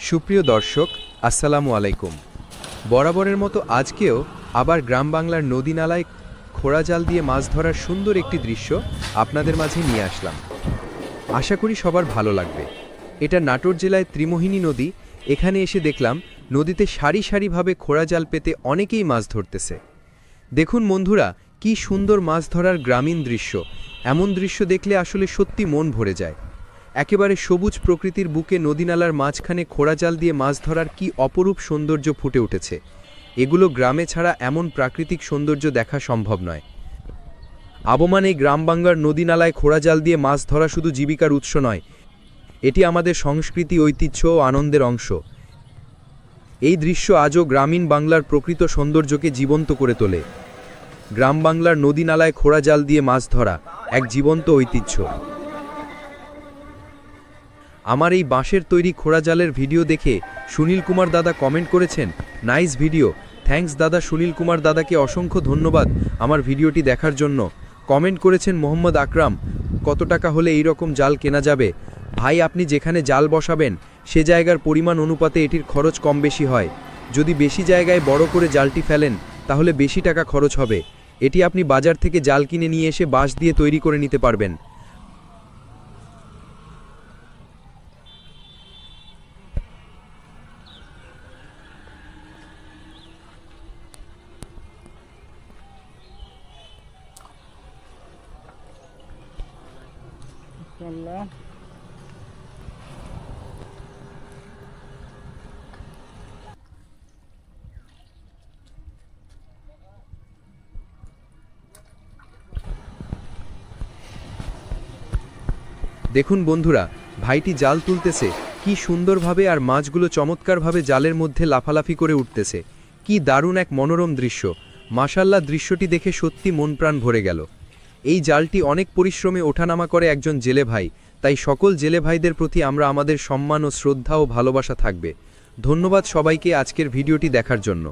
সুপ্রিয় দর্শক, আসসালামু আলাইকুম। বরাবরের মতো আজকেও আবার গ্রাম বাংলার নদী নালায় খোড়া জাল দিয়ে মাছ ধরার সুন্দর একটি দৃশ্য আপনাদের মাঝে নিয়ে আসলাম। আশা করি সবার ভালো লাগবে। এটা নাটোর জেলায় ত্রিমোহিনী নদী। এখানে এসে দেখলাম নদীতে সারি সারিভাবে খোড়া জাল পেতে অনেকেই মাছ ধরতেছে। দেখুন বন্ধুরা, কি সুন্দর মাছ ধরার গ্রামীণ দৃশ্য। এমন দৃশ্য দেখলে আসলে সত্যি মন ভরে যায়। একেবারে সবুজ প্রকৃতির বুকে নদীনালার মাঝখানে খোড়া জাল দিয়ে মাছ ধরার কি অপরূপ সৌন্দর্য ফুটে উঠেছে। এগুলো গ্রামে ছাড়া এমন প্রাকৃতিক সৌন্দর্য দেখা সম্ভব নয়। আবমান এই গ্রাম বাংলার নদীনালায় খোড়া জাল দিয়ে মাছ ধরা শুধু জীবিকার উৎস নয়, এটি আমাদের সংস্কৃতি, ঐতিহ্য ও আনন্দের অংশ। এই দৃশ্য আজও গ্রামীণ বাংলার প্রকৃত সৌন্দর্যকে জীবন্ত করে তোলে। গ্রাম বাংলার নদীনালায় খোড়া জাল দিয়ে মাছ ধরা এক জীবন্ত ঐতিহ্য। আমার এই বাঁশের তৈরি খোড়া জালের ভিডিও দেখে সুনীল কুমার দাদা কমেন্ট করেছেন, নাইস ভিডিও। থ্যাঙ্কস দাদা। সুনীল কুমার দাদাকে অসংখ্য ধন্যবাদ আমার ভিডিওটি দেখার জন্য। কমেন্ট করেছেন মোহাম্মদ আকরাম, কত টাকা হলে এই রকম জাল কেনা যাবে? ভাই, আপনি যেখানে জাল বসাবেন সে জায়গার পরিমাণ অনুপাতে এটির খরচ কম বেশি হয়। যদি বেশি জায়গায় বড় করে জালটি ফেলেন তাহলে বেশি টাকা খরচ হবে। এটি আপনি বাজার থেকে জাল কিনে নিয়ে এসে বাঁশ দিয়ে তৈরি করে নিতে পারবেন। দেখুন বন্ধুরা, ভাইটি জাল তুলতেছে কি সুন্দরভাবে, আর মাছগুলো চমৎকারভাবে জালের মধ্যে লাফালাফি করে উঠতেছে। কি দারুণ এক মনোরম দৃশ্য। মাশাআল্লাহ, দৃশ্যটি দেখে সত্যি মন প্রাণ ভরে গেল। এই জালটি অনেক পরিশ্রমে ওঠানামা করে একজন জেলে ভাই, তাই সকল জেলে ভাইদের প্রতি আমরা আমাদের সম্মান ও শ্রদ্ধা ও ভালোবাসা থাকবে। ধন্যবাদ সবাইকে আজকের ভিডিওটি দেখার জন্য।